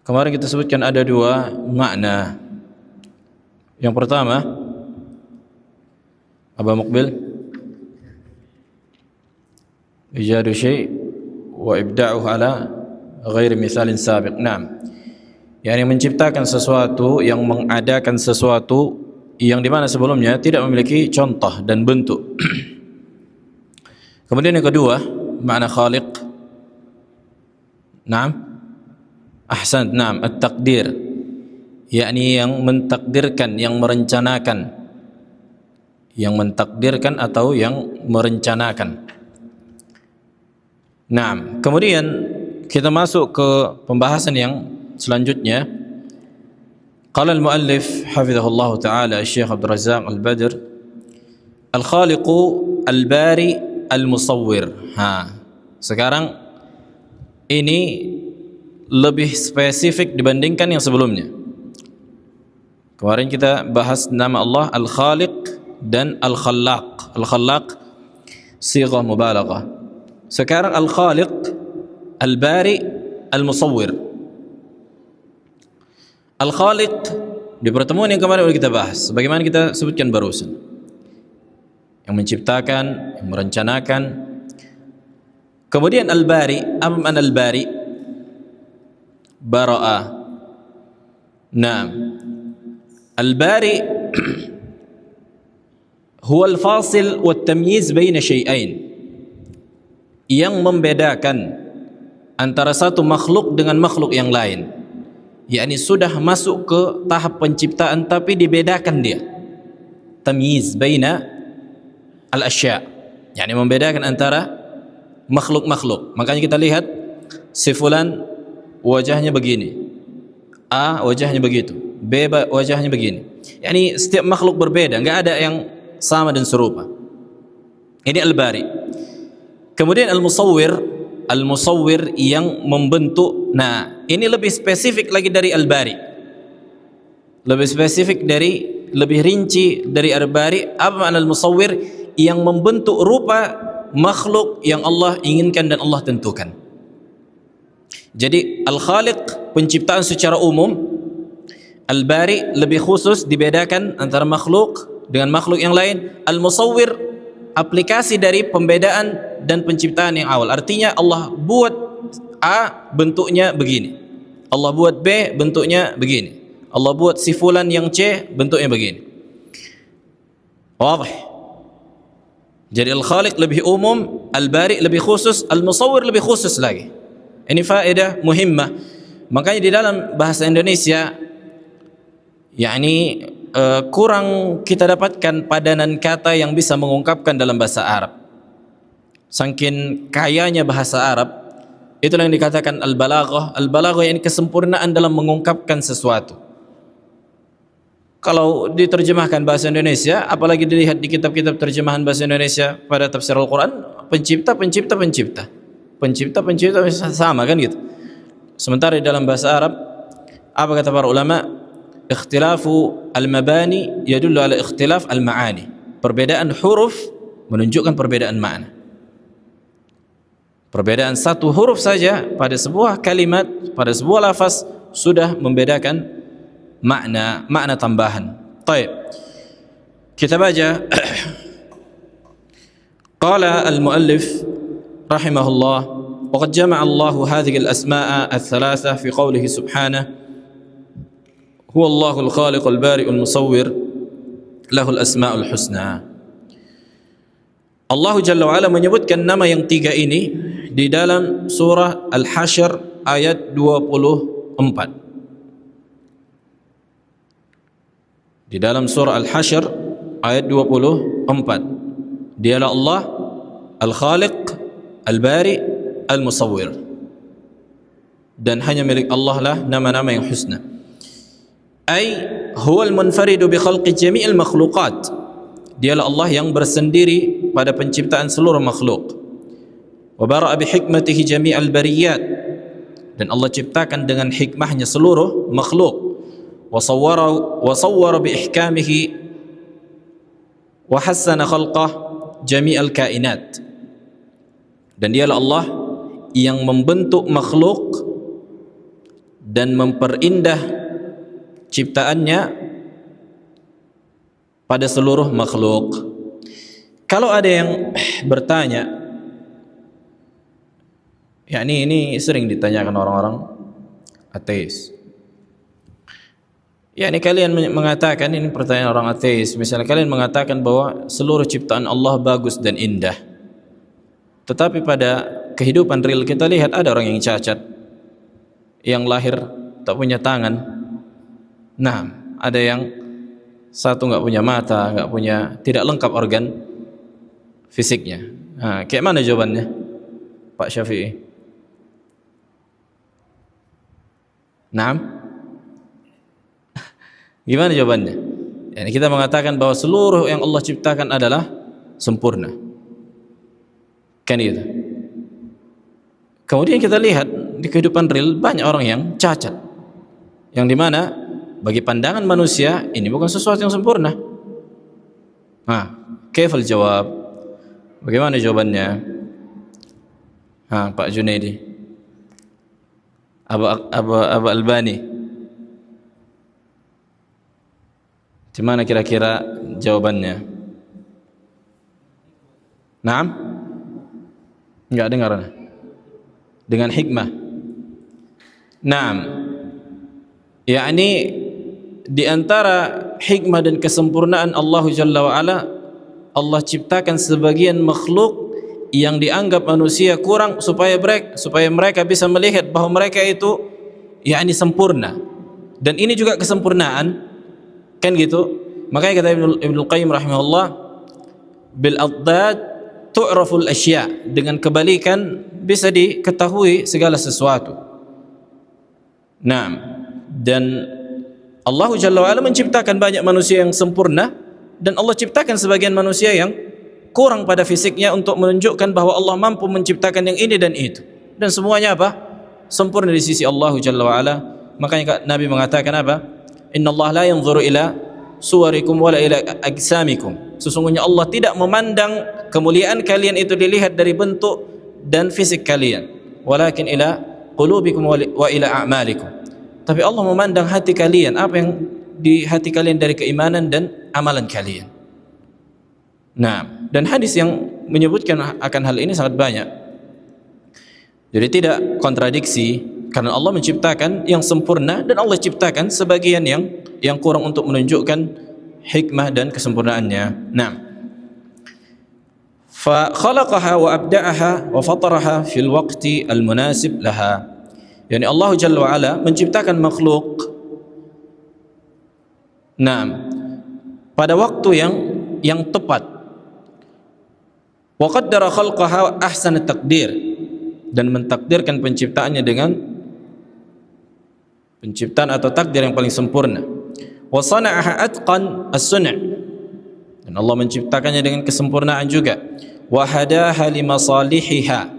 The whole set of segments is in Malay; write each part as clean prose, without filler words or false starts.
Kemarin kita sebutkan ada dua makna. Yang pertama, Aba Muqbil, ijadu syai' wa ibda'uhu ala ghairi misalin sabiq. Naam. Yani menciptakan sesuatu, yang mengadakan sesuatu yang di mana sebelumnya tidak memiliki contoh dan bentuk. Kemudian yang kedua, makna khaliq. Naam. Ahsan, naam, at-taqdir, yakni yang mentakdirkan, yang merencanakan, yang mentakdirkan atau yang merencanakan. Naam, kemudian kita masuk ke pembahasan yang selanjutnya. Qala al-muallif hafizahullah taala Syekh Abdul Razzaq Al-Badr, al-khaliqu al-bari al-musawwir. Sekarang ini lebih spesifik dibandingkan yang sebelumnya. Kemarin kita bahas nama Allah Al-Khaliq dan Al-Khallaq. Al-Khallaq sighah mubalaghah. Sekarang Al-Khaliq Al-Bari Al-Musawwir. Al-Khaliq di pertemuan yang kemarin kita bahas, bagaimana kita sebutkan barusan, yang menciptakan, yang merencanakan. Kemudian Al-Bari, apa makna Al-Bari? Bara'a. Naam. Al-Bari huwa al-fasil wa at-tamyiz baina syai'ain, yang membedakan antara satu makhluk dengan makhluk yang lain. Yakni sudah masuk ke tahap penciptaan tapi dibedakan dia. Tamyiz baina al-asya', yakni membedakan antara makhluk-makhluk. Makanya kita lihat si fulan wajahnya begini, A wajahnya begitu, B wajahnya begini. Yani setiap makhluk berbeda, enggak ada yang sama dan serupa. Ini Al-Bari. Kemudian Al-Musawwir, Al-Musawwir yang membentuk. Nah, ini lebih spesifik lagi dari Al-Bari. Lebih spesifik dari, lebih rinci dari Al-Bari. Apa makna Al-Musawwir? Yang membentuk rupa makhluk yang Allah inginkan dan Allah tentukan. Jadi Al-Khaliq penciptaan secara umum, Al-Bari lebih khusus dibedakan antara makhluk dengan makhluk yang lain. Al-Musawwir aplikasi dari pembedaan dan penciptaan yang awal. Artinya Allah buat A bentuknya begini, Allah buat B bentuknya begini, Allah buat si fulan yang C bentuknya begini. Wadih. Jadi Al-Khaliq lebih umum, Al-Bari lebih khusus, Al-Musawwir lebih khusus lagi. Ini faedah muhimmah. Makanya di dalam bahasa Indonesia yakni kurang kita dapatkan padanan kata yang bisa mengungkapkan dalam bahasa Arab. Saking kayanya bahasa Arab, itulah yang dikatakan al-balaghah. Al-balaghah yang kesempurnaan dalam mengungkapkan sesuatu. Kalau diterjemahkan bahasa Indonesia, apalagi dilihat di kitab-kitab terjemahan bahasa Indonesia pada tafsir Al-Quran, pencipta sama kan gitu. Sementara di dalam bahasa Arab, apa kata para ulama? Ikhtilafu al-mabani yadullu ala ikhtilaf al-ma'ani. Perbedaan huruf menunjukkan perbedaan makna. Perbedaan satu huruf saja pada sebuah kalimat, pada sebuah lafaz sudah membedakan makna tambahan. Baik. Kita baca. Qala al-muallif rahimahullah, waqad jama'a Allahu hadhihi al-asma'a al-thalatha fi qawlihi subhanahu huwa Allahul khaliqul bari'ul musawwir lahul asma'ul husna. Allah Jalla wa Ala menyebutkan nama yang tiga ini di dalam surah Al-Hasyr ayat 24. Di dalam surah Al-Hasyr ayat 24. Dialah Allah Al-Khaliq Al-Bari Al-Musawwir, dan hanya milik Allah lah nama-nama yang husna. Ay huwal munfaridu bi khalqi jami'il makhluqat. Dialah Allah yang bersendiri pada penciptaan seluruh makhluk. Wa bara'a bi hikmatihi jami'al bariyat, dan Allah ciptakan dengan hikmahnya seluruh makhluk. Wa sawwara bi ihkamihi wa hassana khalqah jami'al kainat. Dan dialah Allah yang membentuk makhluk dan memperindah ciptaannya pada seluruh makhluk. Kalau ada yang bertanya, yakni ini sering ditanyakan orang-orang ateis. Yakni kalian mengatakan, ini pertanyaan orang ateis, misalnya kalian mengatakan bahwa seluruh ciptaan Allah bagus dan indah. Tetapi pada kehidupan real kita lihat ada orang yang cacat, yang lahir tak punya tangan. Nah, ada yang satu nggak punya mata, nggak punya, tidak lengkap organ fisiknya. Nah, kayak mana jawabannya, Pak Syafi'i? Nah, gimana jawabannya? Yani kita mengatakan bahwa seluruh yang Allah ciptakan adalah sempurna, kan itu. Kemudian kita lihat di kehidupan real banyak orang yang cacat, yang dimana bagi pandangan manusia ini bukan sesuatu yang sempurna. Nah, kaifal jawab? Bagaimana jawabannya? Pak Junaidi, Abu Albani, di mana kira-kira jawabannya? Naam? Enggak dengar. Dengan hikmah. Naam. Yakni di antara hikmah dan kesempurnaan Allah Jalla wa Ala, Allah ciptakan sebagian makhluk yang dianggap manusia kurang supaya mereka bisa melihat bahwa mereka itu yakni sempurna. Dan ini juga kesempurnaan, kan gitu. Makanya kata Ibnu Qayyim rahimahullah, bil adad tu'raful asya, dengan kebalikan bisa diketahui segala sesuatu. Nah, dan Allah Jalla wa Ala menciptakan banyak manusia yang sempurna, dan Allah ciptakan sebagian manusia yang kurang pada fisiknya untuk menunjukkan bahwa Allah mampu menciptakan yang ini dan itu, dan semuanya apa? Sempurna di sisi Allah Jalla wa Ala. Makanya Nabi mengatakan apa? Inna Allah la yanzuru ila suwarikum wala ila ajsamikum. Sesungguhnya Allah tidak memandang kemuliaan kalian itu dilihat dari bentuk dan fisik kalian, walakin ila qulubikum wa ila a'malikum. Tapi Allah memandang hati kalian, apa yang di hati kalian dari keimanan dan amalan kalian. Nah, dan hadis yang menyebutkan akan hal ini sangat banyak. Jadi tidak kontradiksi, karena Allah menciptakan yang sempurna dan Allah ciptakan sebagian yang kurang untuk menunjukkan hikmah dan kesempurnaannya. Nah, fa khalaqaha wa abda'aha wa fataraha fil waqti al munasib laha. Yani Allah Jalla wa Ala menciptakan makhluk, nah, pada waktu yang tepat. Wa qaddara khalqaha ahsana taqdir, dan mentakdirkan penciptaannya dengan penciptaan atau takdir yang paling sempurna. Wa sana'aha atqan as-sun', dan Allah menciptakannya dengan kesempurnaan juga. Wa hadaha limasalihiha,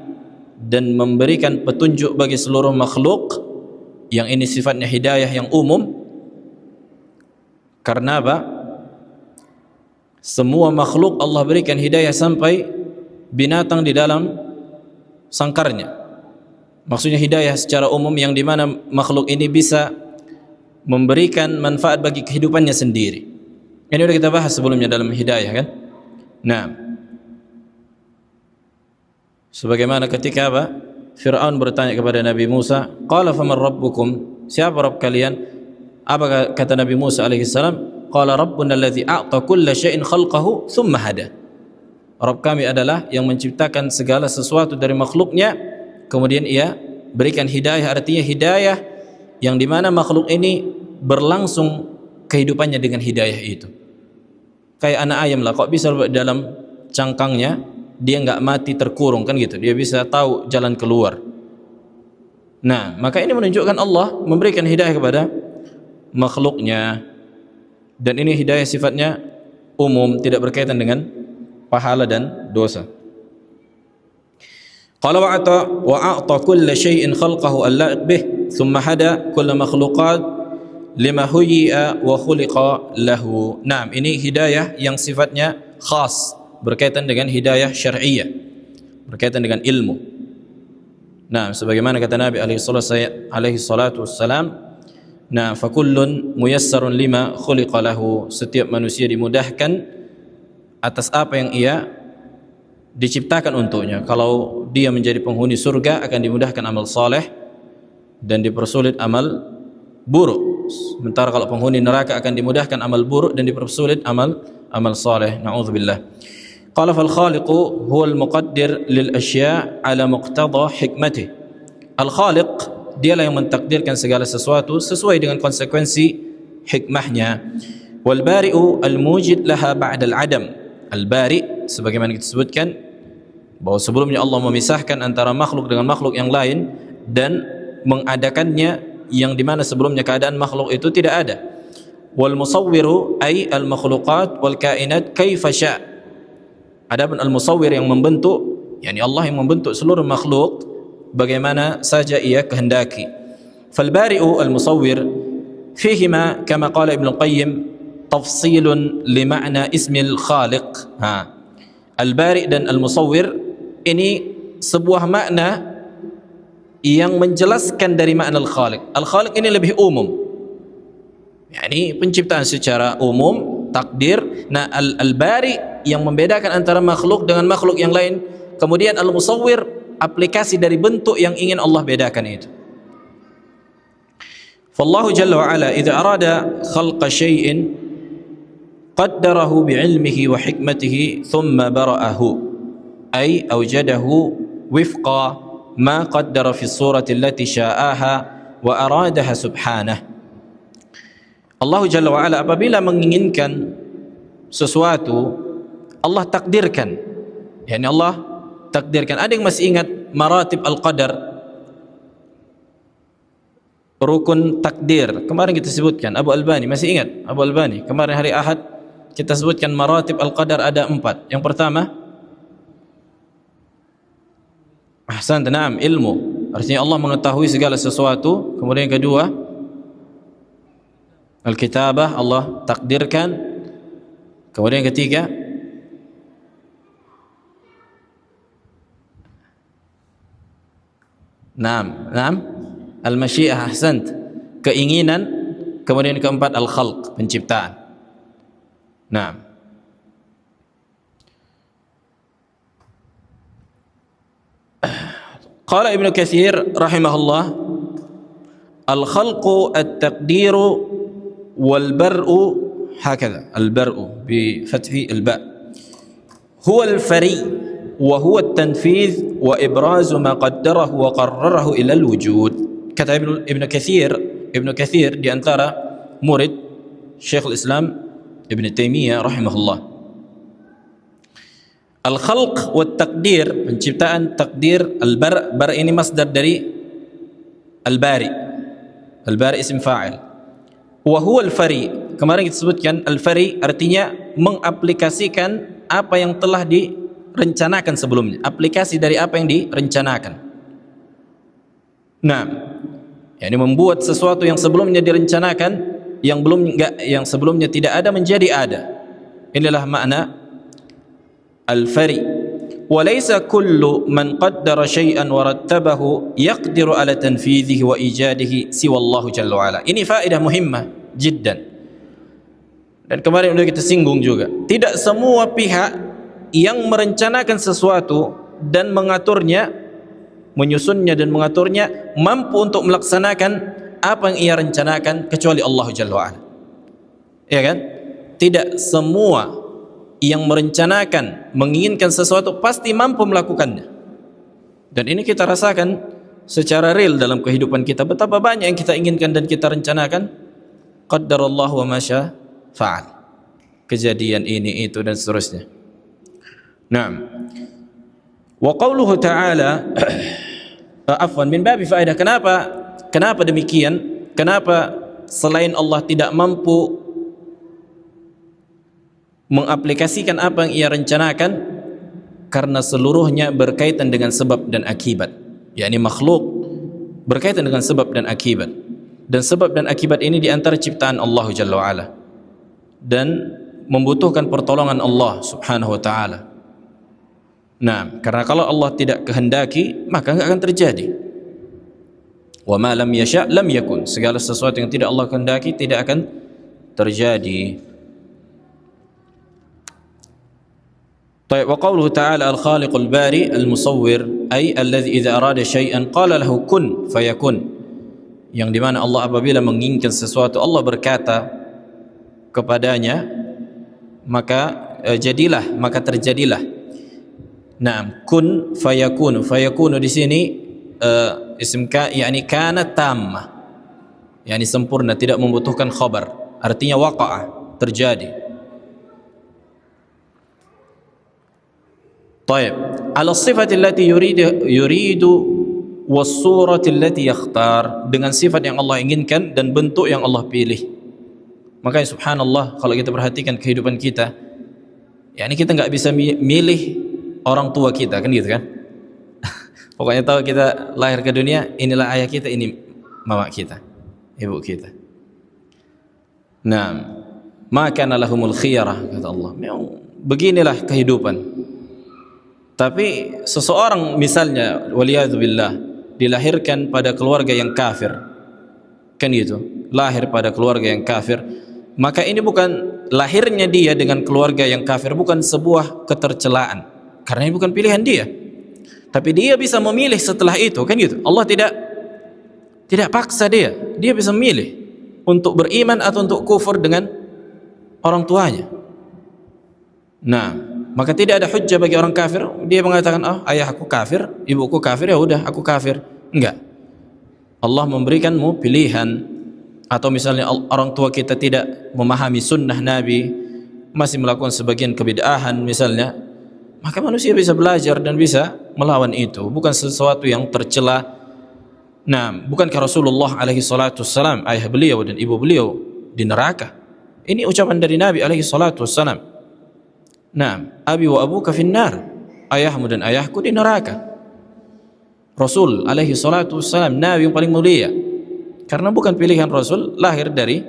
dan memberikan petunjuk bagi seluruh makhluk, yang ini sifatnya hidayah yang umum. Karena apa? Semua makhluk Allah berikan hidayah sampai binatang di dalam sangkarnya. Maksudnya hidayah secara umum, yang dimana makhluk ini bisa memberikan manfaat bagi kehidupannya sendiri. Ini sudah kita bahas sebelumnya dalam hidayah, kan? Nah, sebagaimana ketika apa? Fir'aun bertanya kepada Nabi Musa, qala faman rabbukum, siapa Rabb kalian? Apa kata Nabi Musa alaihissalam? Qala rabbuna alladhi a'ta kulla syai'in khalqahu thumma hada. Rabb kami adalah yang menciptakan segala sesuatu dari makhluknya, kemudian ia berikan hidayah. Artinya hidayah yang dimana makhluk ini berlangsung kehidupannya dengan hidayah itu. Kayak anak ayam lah, kok bisa dalam cangkangnya dia enggak mati terkurung, kan gitu. Dia bisa tahu jalan keluar. Nah, maka ini menunjukkan Allah memberikan hidayah kepada makhluknya, dan ini hidayah sifatnya umum, tidak berkaitan dengan pahala dan dosa. Qala wa a'ta kulla syai'in khalqahu al-la'iq bih thumma hada kulla makhluqat lima huyyi'a wa khuliqa lahu. Nah, ini hidayah yang sifatnya khas, berkaitan dengan hidayah syar'iyyah, berkaitan dengan ilmu. Nah, sebagaimana kata Nabi alaihi salatu wassalam, nah, fakullun muyassarun lima khuliqa lahu, setiap manusia dimudahkan atas apa yang ia diciptakan untuknya. Kalau dia menjadi penghuni surga akan dimudahkan amal saleh dan dipersulit amal buruk. Sementara kalau penghuni neraka akan dimudahkan amal buruk dan dipersulit amal saleh. Na'udzubillah. Qala fal khaliqu huwa al muqaddir lil asya' ala muqtada hikmatih. Al khaliq, dialah yang mentakdirkan segala sesuatu sesuai dengan konsekuensi hikmahnya. Wal bari'u al mujid laha ba'da al adam. Al bari', sebagaimana kita sebutkan bahwa sebelumnya Allah memisahkan antara makhluk dengan makhluk yang lain dan mengadakannya yang dimana sebelumnya keadaan makhluk itu tidak ada. Wal musawwiru ay al makhluqat wal kainat kaifa sya'. Adapun al musawwir yang membentuk, yakni Allah yang membentuk seluruh makhluk bagaimana saja ia kehendaki. Fal bari'u al musawwir fihima kama qala Ibnu Qayyim tafsilun li ma'na ismil khaliq. Al bari' dan al musawwir ini sebuah makna yang menjelaskan dari makna al-khaliq. Al-khaliq ini lebih umum, yakni penciptaan secara umum, takdir. Nah, al-bari yang membedakan antara makhluk dengan makhluk yang lain. Kemudian al-musawwir, aplikasi dari bentuk yang ingin Allah bedakan itu. Fallahu jalla wa ala idza arada khalqa syai'in qaddarahu bi'ilmihi wa hikmatihi thumma bara'ahu ay awjadahu wifqa ma qaddara fi surati allati sya'aha wa aradaha subhanah. Allah Jalla wa ala apabila menginginkan sesuatu, Allah takdirkan. Yani Allah takdirkan. Ada yang masih ingat maratib al-qadar, rukun takdir? Kemarin kita sebutkan, Abu Albani, masih ingat Abu Albani? Kemarin hari Ahad kita sebutkan maratib al-qadar ada 4. Yang pertama, ahsan, na'am, ilmu. Artinya Allah mengetahui segala sesuatu. Kemudian yang kedua, al-kitabah, Allah takdirkan. Kemudian yang ketiga, na'am, al-masyiah, ahsan, keinginan. Kemudian yang keempat, al-khalq, penciptaan. Na'am. Qala Ibnu Katsir rahimahullah, al-khalqu at-taqdiru wal bar'u hakadha, al-bar'u bi fathi al-ba' huwa al-fari wa huwa at-tanfidh wa ibrazu ma qaddarahu wa qarrarahu ila al-wujud. Kata Ibnu Katsir di antara murid Syekhul Islam Ibnu Taimiyah rahimahullah, al-khalq wa taqdir, penciptaan, takdir. Al-bar ini masdar dari al-bari. Al-bari isim fa'il. Wa huwa al-fari, kemarin kita sebutkan al-fari artinya mengaplikasikan apa yang telah direncanakan sebelumnya, aplikasi dari apa yang direncanakan. Nah, yakni membuat sesuatu yang sebelumnya direncanakan, yang sebelumnya tidak ada menjadi ada. Inilah makna al-fari. Walaysa kullu man qaddara syai'an wa rattabahu yaqdiru ala tanfidhihi wa ijadihi siwa Allah jalla wa ala. Ini faedah muhimmah jiddan. Dan kemarin sudah kita singgung juga, tidak semua pihak yang merencanakan sesuatu dan mengaturnya, menyusunnya dan mengaturnya mampu untuk melaksanakan apa yang ia rencanakan kecuali Allah jalla wa ala. Ya kan? Tidak semua yang merencanakan, menginginkan sesuatu pasti mampu melakukannya. Dan ini kita rasakan secara real dalam kehidupan kita. Betapa banyak yang kita inginkan dan kita rencanakan, qaddarallahu wa ma syaa fa'al. Kejadian ini, itu dan seterusnya. Naam. Wa qauluhu ta'ala afwan min babi faedah. Kenapa demikian? Kenapa selain Allah tidak mampu mengaplikasikan apa yang ia rencanakan? Karena seluruhnya berkaitan dengan sebab dan akibat, yakni makhluk berkaitan dengan sebab dan akibat, dan sebab dan akibat ini diantara ciptaan Allah Jalla wa'ala dan membutuhkan pertolongan Allah subhanahu wa ta'ala. Nah, karena kalau Allah tidak kehendaki maka enggak akan terjadi. Wa ma lam yasha' lam yakun. Segala sesuatu yang tidak Allah kehendaki tidak akan terjadi. طيب وقوله تعالى الخالق الباري المصور أي الذي إذا أراد شيئا قال له كن فيكون, yang dimana Allah apabila menginginkan sesuatu Allah berkata kepadanya maka jadilah, maka terjadilah. Nah, kun fayakun, fayakun di sini isim yakni kana tammah, yakni sempurna, tidak membutuhkan khabar, artinya waqa'a, terjadi. طيب على الصفة التي يريد والصورة التي يختار, dengan sifat yang Allah inginkan dan bentuk yang Allah pilih. Makanya subhanallah kalau kita perhatikan kehidupan kita, yakni kita nggak bisa milih orang tua kita, kan gitu kan? Pokoknya tahu kita lahir ke dunia, inilah ayah kita, ini mama kita, ibu kita. Nah, maka lahumul khiyarah, kata Allah. Memang beginilah kehidupan. Tapi seseorang misalnya waliyadzubillah dilahirkan pada keluarga yang kafir, kan gitu, lahir pada keluarga yang kafir, maka ini bukan lahirnya dia dengan keluarga yang kafir bukan sebuah ketercelaan, karena ini bukan pilihan dia, tapi dia bisa memilih setelah itu, kan gitu. Allah tidak paksa dia bisa memilih untuk beriman atau untuk kufur dengan orang tuanya. Nah, maka tidak ada hujjah bagi orang kafir dia mengatakan, oh ayah aku kafir, ibuku kafir, ya udah aku kafir. Enggak. Allah memberikanmu pilihan. Atau misalnya orang tua kita tidak memahami sunnah Nabi, masih melakukan sebagian kebid'ahan misalnya, maka manusia bisa belajar dan bisa melawan itu, bukan sesuatu yang tercela. Nah, bukankah Rasulullah alaihi salatu wassalam, ayah beliau dan ibu beliau di neraka? Ini ucapan dari Nabi alaihi salatu wassalam. Nah, abi wa abuka finnar, ayahmu dan ayahku di neraka. Rasul alaihi salatu wassalam, Nabi yang paling mulia, karena bukan pilihan Rasul lahir dari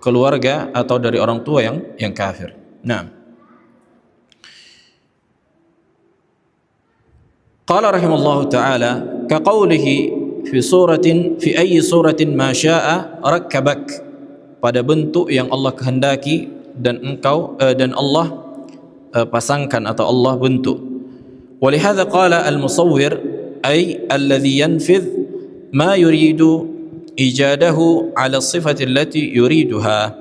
keluarga atau dari orang tua yang kafir. Nah, qala rahimallahu ta'ala kaqaulihi fi ayyi suratin ma syaa rakkabak, pada bentuk yang Allah kehendaki dan engkau dan Allah pasangkan atau Allah bentuk. Walihadza qala al-musawwir ay alladhi yanfidh ma yuridu ijadahu ala sifati allati yuriduha.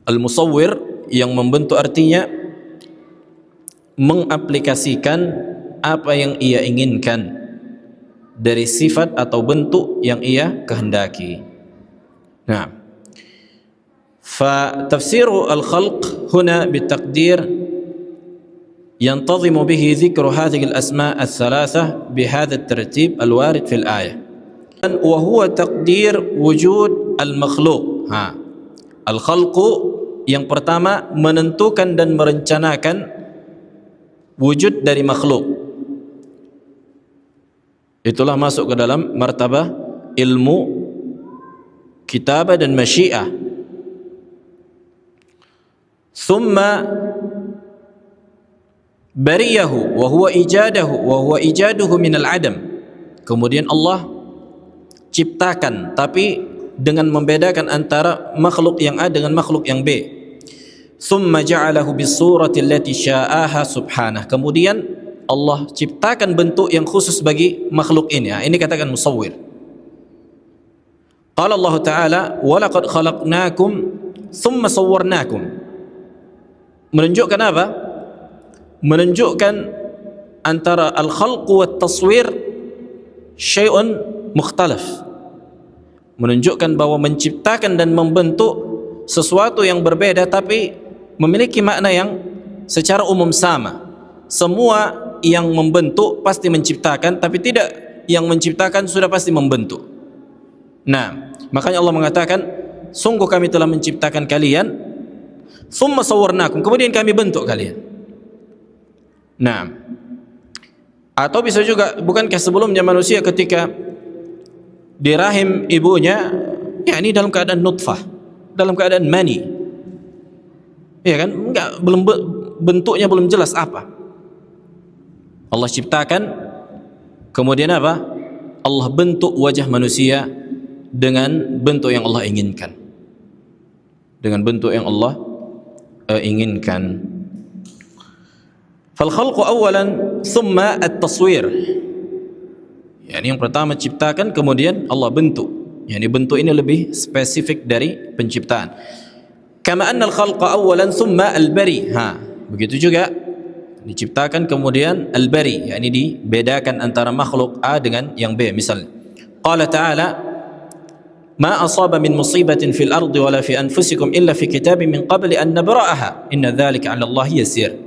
Al-musawwir yang membentuk artinya mengaplikasikan apa yang ia inginkan dari sifat atau bentuk yang ia kehendaki. Nah, فتفسير الخلق هنا بالتقدير ينتظم به ذكر هذه الأسماء الثلاثة بهذا الترتيب الوارد في الآية، وهو تقدير وجود المخلوق. الخلق yang pertama menentukan dan merencanakan wujud dari makhluk. Itulah masuk ke dalam martabah ilmu kitabah dan masyiah. ثم بريه وهو إيجاده من العدم. Kemudian Allah ciptakan, tapi dengan membedakan antara makhluk yang A dengan makhluk yang B. ثم جعله بالصورة التي شاءها سبحانه. Kemudian Allah ciptakan bentuk yang khusus bagi makhluk ini. Ini katakan musawwir. Qala Allah Ta'ala وَلَقَدْ خَلَقْنَاكُمْ ثُمَّ صَوَّرْنَاكُمْ. Menunjukkan apa? Menunjukkan antara al-khalq wa taswir syai'un mukhtalaf. Menunjukkan bahwa menciptakan dan membentuk sesuatu yang berbeda tapi memiliki makna yang secara umum sama. Semua yang membentuk pasti menciptakan, tapi tidak yang menciptakan sudah pasti membentuk. Nah, makanya Allah mengatakan, sungguh kami telah menciptakan kalian, thumma sawwarnakum, kemudian kami bentuk kalian. Nah, atau bisa juga, bukankah sebelumnya manusia ketika di rahim ibunya, ya ini dalam keadaan nutfah, dalam keadaan mani, ya kan, enggak, belum bentuknya belum jelas apa. Allah ciptakan, kemudian apa? Allah bentuk wajah manusia dengan bentuk yang Allah inginkan. Dengan bentuk yang Allah inginkan. Fal khalqu awalan thumma at-taswir. Yani yang pertama ciptakan, kemudian Allah bentuk. Yani bentuk ini lebih spesifik dari penciptaan. Kama anna al-khalqa awalan thumma al-bari. Begitu juga diciptakan kemudian al-bari, yakni dibedakan antara makhluk A dengan yang B. Misalnya qala ta'ala ma asaba min musibatin fil ardi wala fi anfusikum illa fi kitabin min qabli an nabra'aha inna dzalika 'ala Allah yasir.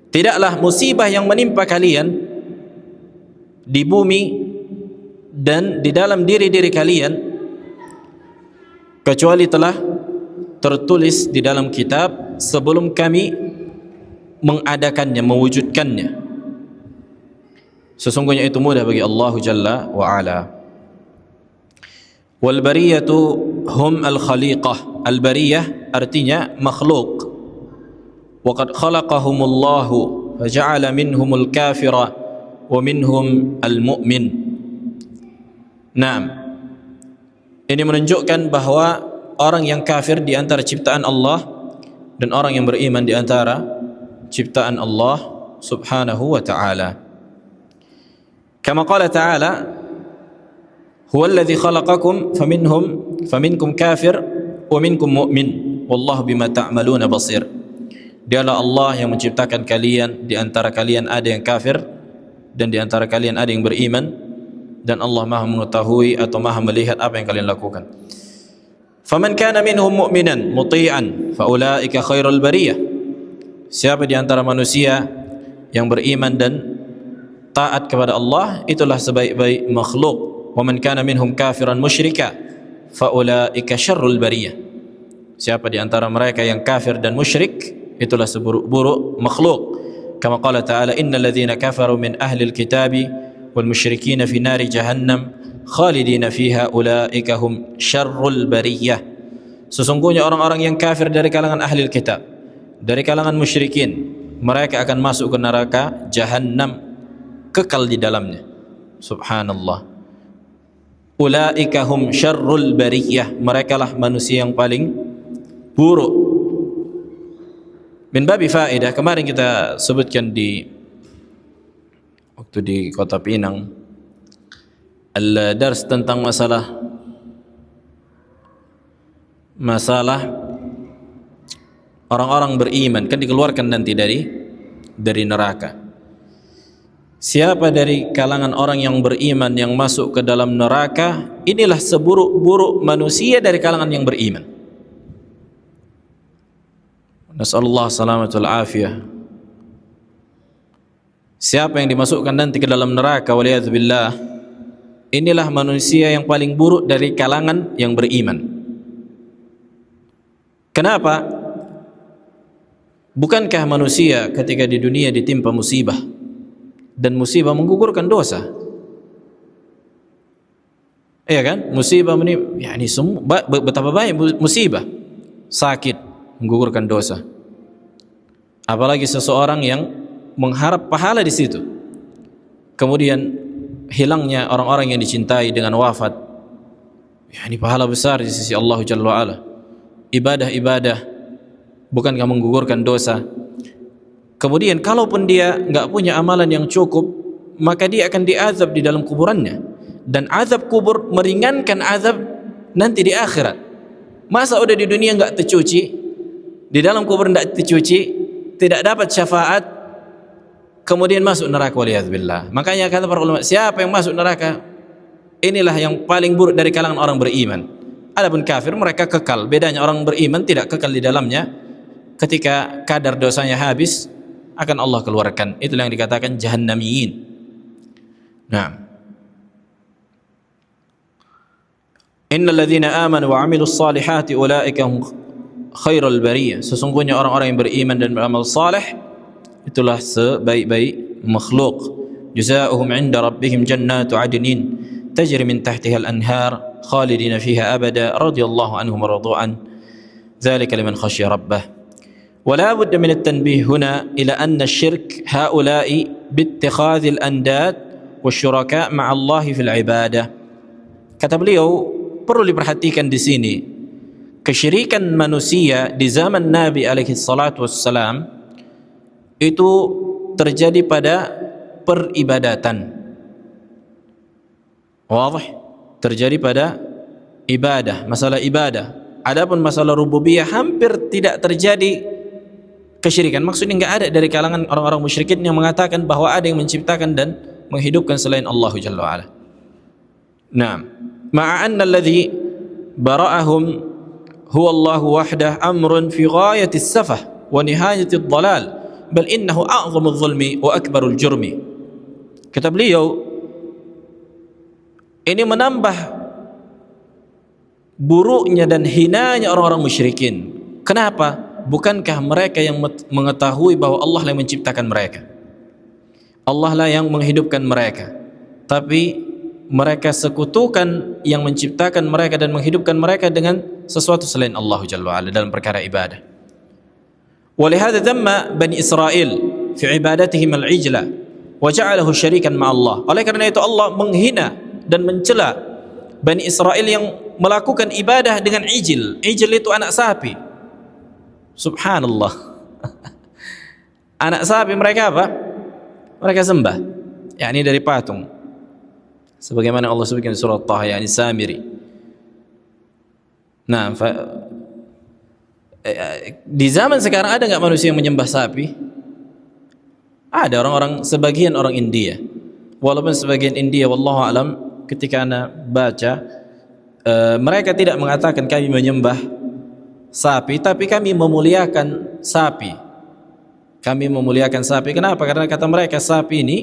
Tidaklah musibah yang menimpa kalian di bumi dan di dalam diri-diri kalian kecuali telah tertulis di dalam kitab sebelum kami mengadakannya, mewujudkannya. Sesungguhnya itu mudah bagi Allah Jalla wa Ala. Wal bariyatu hum al khaliqah. Al bariyah artinya makhluk. Wa qad khalaqahumullahu fa ja'ala minhumul kafira wa minhum al mu'min. Naam. Ini menunjukkan bahwa orang yang kafir di antara ciptaan Allah dan orang yang beriman di antara ciptaan Allah subhanahu wa ta'ala. Kama qala ta'ala huwa alladhi khalaqakum faminkum kafir wa minkum mu'min wallahu bima ta'maluna basir. Dialah Allah yang menciptakan kalian, di antara kalian ada yang kafir dan di antara kalian ada yang beriman, dan Allah Maha mengetahui atau Maha melihat apa yang kalian lakukan. Faman kana minhum mu'minan muti'an fa ulaika khairul bariyah. Siapa di antara manusia yang beriman dan taat kepada Allah, itulah sebaik-baik makhluk. Wa man kana minhum kafiran musyrika fa ulaika syarrul bariyah. Siapa di antara mereka yang kafir dan musyrik, itulah seburuk-buruk makhluk. Kama qala ta'ala innal ladzina kafaru min ahli alkitabi wal musyrikin fi nari jahannam khalidina fiha ulaika hum syarrul bariyah. Sesungguhnya orang-orang yang kafir dari kalangan ahli kitab, dari kalangan musyrikin, mereka akan masuk ke neraka jahannam, kekal di dalamnya. Subhanallah. Ulaika hum syarrul bariyah. Mereka lah manusia yang paling buruk. Min babi faedah, kemarin kita sebutkan di waktu di Kota Pinang al-dars tentang masalah orang-orang beriman kan dikeluarkan nanti dari neraka. Siapa dari kalangan orang yang beriman yang masuk ke dalam neraka, inilah seburuk-buruk manusia dari kalangan yang beriman. Nasallallahu salamatul afiyah. Siapa yang dimasukkan nanti ke dalam neraka waliyadzubillah, inilah manusia yang paling buruk dari kalangan yang beriman. Kenapa? Bukankah manusia ketika di dunia ditimpa musibah, dan musibah menggugurkan dosa? Iya kan? Musibah yani betapa banyak musibah, sakit menggugurkan dosa. Apalagi seseorang yang mengharap pahala di situ, kemudian hilangnya orang-orang yang dicintai dengan wafat. Yani pahala besar di sisi Allah Jalla wa Ala. Ibadah-ibadah bukankah menggugurkan dosa? Kemudian kalaupun dia enggak punya amalan yang cukup, maka dia akan diazab di dalam kuburannya, dan azab kubur meringankan azab nanti di akhirat. Masa udah di dunia enggak tercuci, di dalam kubur tidak tercuci, tidak dapat syafaat, kemudian masuk neraka waliyadzubillah. Makanya kata para ulama, siapa yang masuk neraka, inilah yang paling buruk dari kalangan orang beriman. Adapun kafir, mereka kekal. Bedanya orang beriman tidak kekal di dalamnya. Ketika kadar dosanya habis, akan Allah keluarkan. Itulah yang dikatakan jahannamiyin. Nah, innal ladzina amanu wa 'amilus salihati ulaika hum khairul bariyah. Sesungguhnya orang-orang yang beriman dan beramal saleh, itulah sebaik-baik makhluk. Jazaohum 'inda rabbihim jannatu 'adnin tajri min tahtiha al-anhar khalidina fiha abada radhiyallahu anhum wa radu an. Dzalika liman khashiya rabbah. ولا بد من التنبيه هنا إلى أن الشرك هؤلاء باتخاذ الأنداد wasyuraka ma'allahi fil ibadah. Kata beliau, perlu diperhatikan di sini, kesyirikan manusia di zaman Nabi alaihi salatu wassalam itu terjadi pada peribadatan. Wadih? Terjadi pada ibadah, masalah ibadah. Adapun masalah rububiyah hampir tidak terjadi kesyirikan. Maksudnya enggak ada dari kalangan orang-orang musyrikin yang mengatakan bahwa ada yang menciptakan dan menghidupkan selain Allah Jalla wa Ala. Naam. Ma'a anna alladhi bara'ahum huwa Allah wahdah amrun fi ghayati as-safah wa nihayati ad-dhalal, bal innahu a'zamu adh-dhulmi wa akbaru al-jurmi. Kata beliau, ini menambah buruknya dan hinanya orang-orang musyrikin. Kenapa? Bukankah mereka yang mengetahui bahwa Allah lah yang menciptakan mereka, Allah lah yang menghidupkan mereka, tapi mereka sekutukan yang menciptakan mereka dan menghidupkan mereka dengan sesuatu selain Allah Jalla wa Ala dalam perkara ibadah. Walihada dhamma Bani Israel fi ibadatihim al-ijla wa ja'alahu syarikan ma'allah. Oleh karena itu Allah menghina dan mencela Bani Israel yang melakukan ibadah dengan ijil. Ijil itu anak sapi. Subhanallah. Anak sapi mereka apa? Mereka sembah, yakni dari patung. Sebagaimana Allah sebutkan di surah Taha, yakni Samiri. Nah, di zaman sekarang ada enggak manusia yang menyembah sapi? Ada orang-orang, sebagian orang India. Walaupun sebagian India, wallahu alam, ketika ana baca, mereka tidak mengatakan kami menyembah sapi, tapi kami memuliakan sapi. Kami memuliakan sapi. Kenapa? Karena kata mereka sapi ini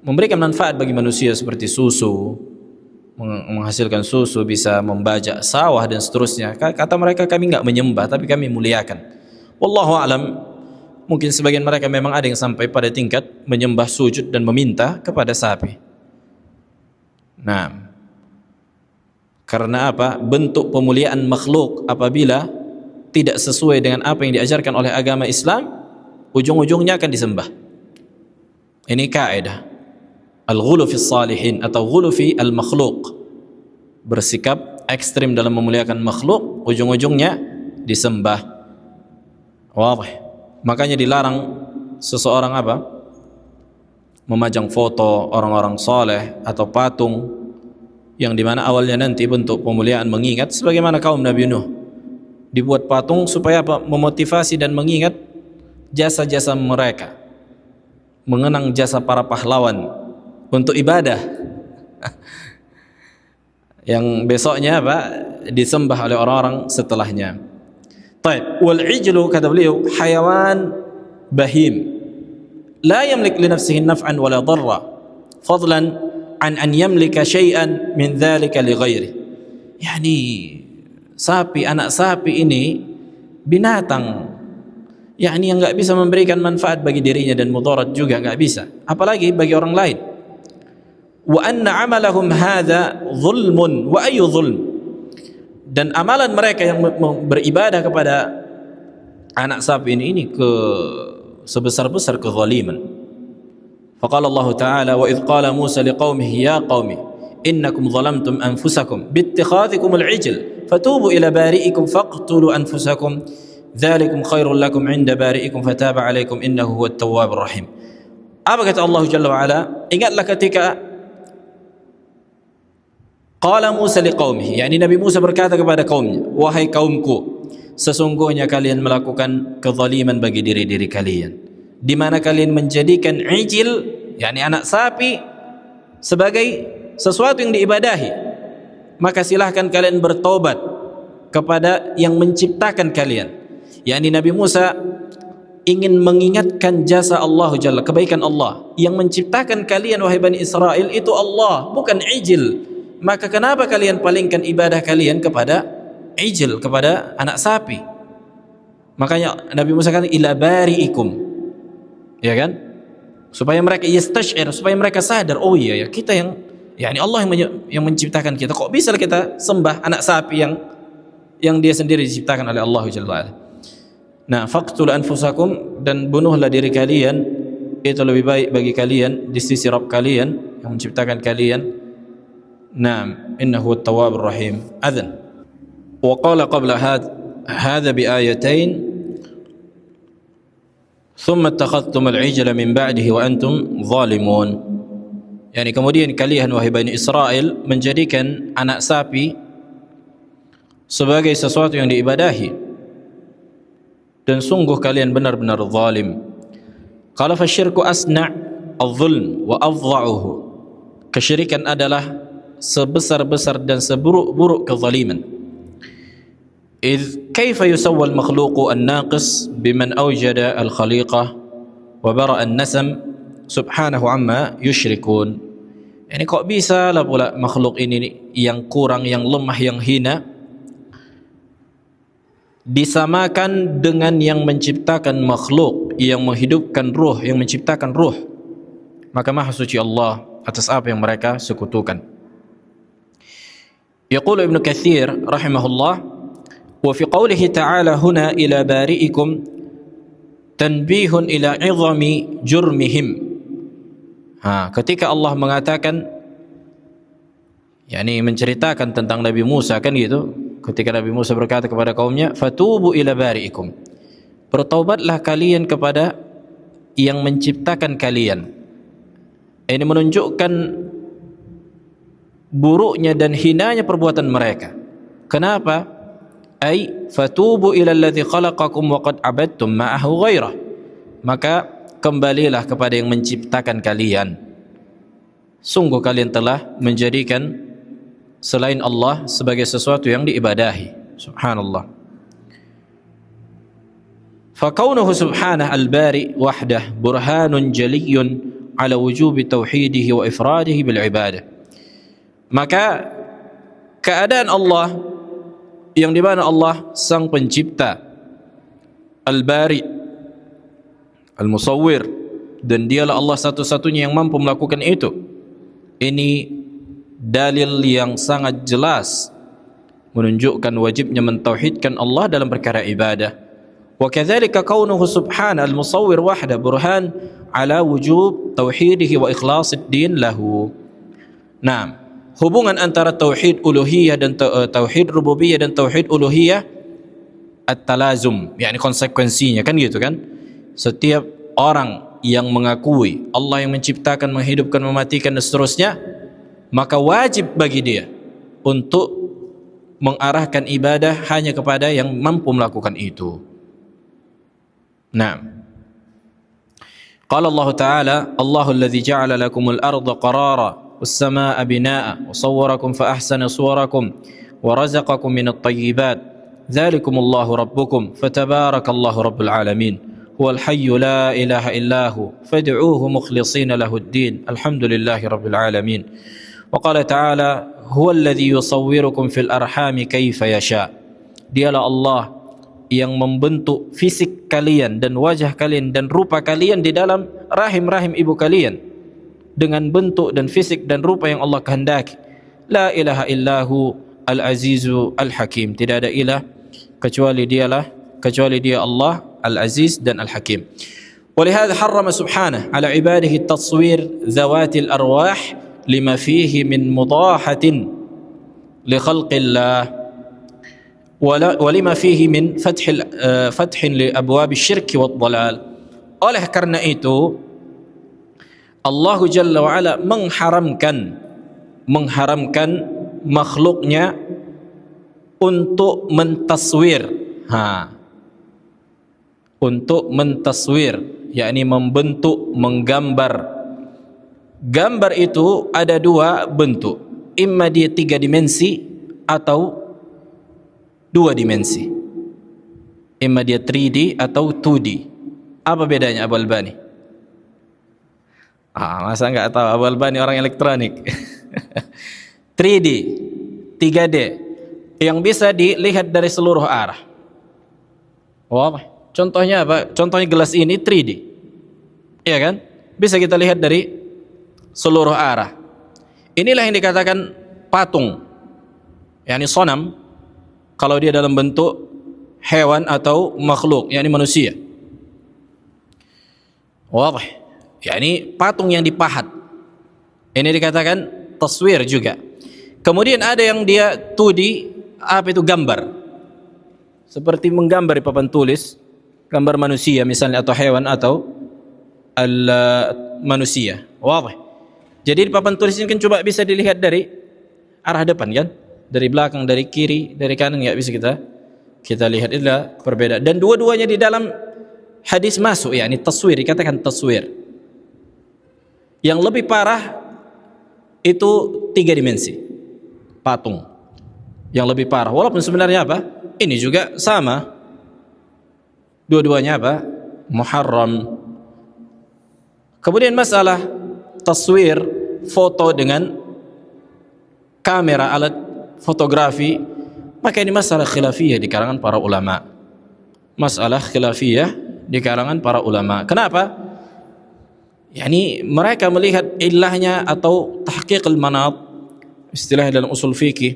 memberikan manfaat bagi manusia seperti susu, menghasilkan susu, bisa membajak sawah dan seterusnya. Kata mereka kami enggak menyembah, tapi kami muliakan. Wallahu alam, mungkin sebagian mereka memang ada yang sampai pada tingkat menyembah, sujud dan meminta kepada sapi. Nah, karena apa? Bentuk pemuliaan makhluk apabila tidak sesuai dengan apa yang diajarkan oleh agama Islam, ujung-ujungnya akan disembah. Ini kaidah al-ghulu fi salihin atau ghulu fi al-makhluq. Bersikap ekstrim dalam memuliakan makhluk, ujung-ujungnya disembah. Wadih. Makanya dilarang seseorang apa? Memajang foto orang-orang saleh atau patung yang dimana awalnya nanti bentuk pemuliaan mengingat, sebagaimana kaum Nabi Nuh dibuat patung supaya apa? Memotivasi dan mengingat jasa-jasa mereka, mengenang jasa para pahlawan untuk ibadah yang besoknya apa? Disembah oleh orang-orang setelahnya. Baik, wal ijlu kata beliau hayawan bahim la yamlik li nafsihi naf'an wala darra fadlan an yamlika syai'an min dzalika li ghairi. Yani sapi, anak sapi ini binatang yakni yang enggak bisa memberikan manfaat bagi dirinya dan mudarat juga enggak bisa, apalagi bagi orang lain. Wa anna amalahum hadza zulmun wa ayu zulm, dan amalan mereka yang beribadah kepada anak sapi ini ke sebesar-besar kezaliman. Faqala Allah Ta'ala wa idh qala Musa liqaumihi ya qaumi innakum zalamtum anfusakum bittikhadhikum al-ijl fatubu ila bari'ikum faqtulu anfusakum dzalikum khairul lakum 'inda bari'ikum fataba 'alaikum innahu huwat tawwabur rahim. Apa kata Allah Jalla wa Ala? Ingatlah ketika qala Musa liqaumihi, yakni Nabi Musa berkata kepada kaumnya, wahai kaumku, sesungguhnya kalian melakukan kezaliman bagi diri-diri kalian, di mana kalian menjadikan ijil, yakni anak sapi, sebagai sesuatu yang diibadahi. Maka silahkan kalian bertobat kepada yang menciptakan kalian. Yakni Nabi Musa ingin mengingatkan jasa Allah Jalla, kebaikan Allah yang menciptakan kalian wahai Bani Israel itu Allah, bukan ijil. Maka kenapa kalian palingkan ibadah kalian kepada ijil, kepada anak sapi? Makanya Nabi Musa kata ila bari'ikum, ya kan? Supaya mereka yastash'ir, supaya mereka sadar, oh iya ya, kita yang yakni Allah yang menciptakan kita. Kok bisa kita sembah anak sapi yang dia sendiri diciptakan oleh Allah Jalla wa'ala. Nah, faqtul anfusakum, dan bunuhlah diri kalian, itu lebih baik bagi kalian di sisi Rabb kalian, yang menciptakan kalian. Naam, innahu at-tawwabur rahim. Adzan. Wa qala qabla hadha bi ayatain thumma ittakhadhtum al-ijla min ba'dihi wa antum zalimun. Yani kemudian kalian wahai Bani Israel menjadikan anak sapi sebagai sesuatu yang diibadahi, dan sungguh kalian benar-benar zalim. Qala fasyirku asna' al-zulm wa afdha'uhu. Kesyirikan adalah sebesar-besar dan seburuk-buruk kezaliman. إذ كيف يسوى المخلوق الناقص بمن أوجد الخليقة وبرأ النسم سبحانه عما يشركون. Yani kok bisa lah pula makhluk ini yang kurang, yang lemah, yang hina disamakan dengan yang menciptakan makhluk, yang menghidupkan ruh, yang menciptakan ruh. Maka maha suci Allah atas apa yang mereka sekutukan. يقول ابن كثير رحمه الله وفي قوله تعالى هنا إلى بارئكم تنبيه إلى عظم جرمهم. Ketika Allah mengatakan, yakni menceritakan tentang Nabi Musa kan gitu, ketika Nabi Musa berkata kepada kaumnya fatubu ila bari'ikum, bertaubatlah kalian kepada yang menciptakan kalian. Ini menunjukkan buruknya dan hinanya perbuatan mereka. Kenapa? Ay fatubu ila alladhi khalaqakum wa qad abadtum ma'ahu ghairah. Maka kembalilah kepada yang menciptakan kalian. Sungguh kalian telah menjadikan selain Allah sebagai sesuatu yang diibadahi. Subhanallah. Fakaunuhu subhanahu al-bari wahdah burhanun jaliyun ala wujubi tauhidihi wa ifradihi bil ibadah. Maka keadaan Allah yang di mana Allah sang pencipta, Al-Bari, Al-Musawwir, dan dialah Allah satu-satunya yang mampu melakukan itu. Ini dalil yang sangat jelas menunjukkan wajibnya mentauhidkan Allah dalam perkara ibadah. Wa kadzalika kaunuhu subhanahu al-musawwir wahda burhan ala wujub tauhidihi wa ikhlasid din lahu. Naam, hubungan antara tauhid uluhiyah dan tauhid rububiyah dan tauhid uluhiyah at-talazum, yakni konsekuensinya kan gitu kan. Setiap orang yang mengakui Allah yang menciptakan, menghidupkan, mematikan dan seterusnya, maka wajib bagi dia untuk mengarahkan ibadah hanya kepada yang mampu melakukan itu. Naam. Qala Allah Ta'ala, Allahu alladhi ja'ala lakumul arda qarara والسماء بناء وصوركم فأحسن صوركم ورزقكم من الطيبات ذلكم الله ربكم فتبارك الله رب العالمين هو الحي لا إله إلا هو فادعوه مخلصين له الدين الحمد لله رب العالمين. وقال تعالى هو الذي يصوركم في الأرحام كيف يشاء. Dialah Allah yang membentuk fisik kalian dan wajah kalian dan rupa kalian di dalam rahim-rahim ibu kalian dengan bentuk dan fisik dan rupa yang Allah kehendaki. La ilaha illahu al-azizu al-hakim. Tidak ada ilah kecuali dia Allah al-aziz dan al-hakim. ولهذا حرم سبحانه على عباده التصوير ذوات الأرواح لما فيه من مضاحة لخلق الله ولما فيه من فتح لأبواب الشرك والضلال. Oleh karena itu Allah Jalla wa'ala mengharamkan makhluknya untuk mentaswir, untuk mentaswir, yakni membentuk, menggambar. Gambar itu ada dua bentuk, imma dia 3 dimensi atau 2 dimensi, imma dia 3D atau 2D. Apa bedanya Abu Albani? Masa enggak tahu Abu Albani orang elektronik. 3D, 3D yang bisa dilihat dari seluruh arah. Wah, contohnya apa? Contohnya gelas ini 3D. Iya kan? Bisa kita lihat dari seluruh arah. Inilah yang dikatakan patung, yakni sonam, kalau dia dalam bentuk hewan atau makhluk, yakni manusia. Wah, yakni patung yang dipahat. Ini dikatakan taswir juga. Kemudian ada yang dia 2D, apa itu gambar. Seperti menggambar di papan tulis, gambar manusia misalnya atau hewan atau manusia. Wadah. Jadi di papan tulis ini kan coba bisa dilihat dari arah depan kan? Dari belakang, dari kiri, dari kanan enggak bisa kita lihat. Itulah perbedaan. Dan dua-duanya di dalam hadis masuk, yakni taswir, dikatakan taswir. Yang lebih parah itu 3 dimensi, patung. Yang lebih parah, walaupun sebenarnya apa? Ini juga sama. Dua-duanya apa? Muharram. Kemudian masalah taswir, foto dengan kamera, alat fotografi, maka ini masalah khilafiyah di kalangan para ulama. Masalah khilafiyah di kalangan para ulama. Kenapa? Yani mereka melihat ilahnya atau tahqiq al-manat, istilah dalam usul fikih.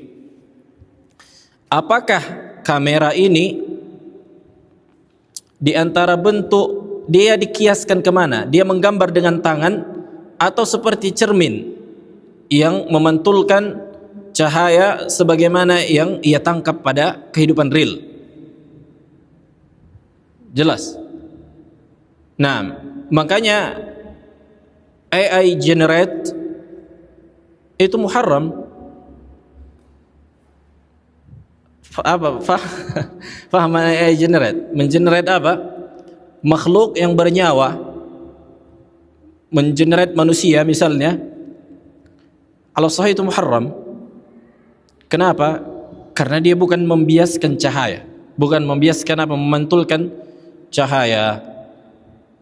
Apakah kamera ini di antara bentuk dia dikiaskan kemana? Dia menggambar dengan tangan atau seperti cermin yang memantulkan cahaya sebagaimana yang ia tangkap pada kehidupan real? Jelas. Nah, makanya AI generate itu muharram. Faham AI generate? Mengenerate apa? Makhluk yang bernyawa, mengenerate manusia misalnya. Kalau sahih itu muharram. Kenapa? Karena dia bukan membiaskan cahaya, bukan membiaskan apa, memantulkan cahaya.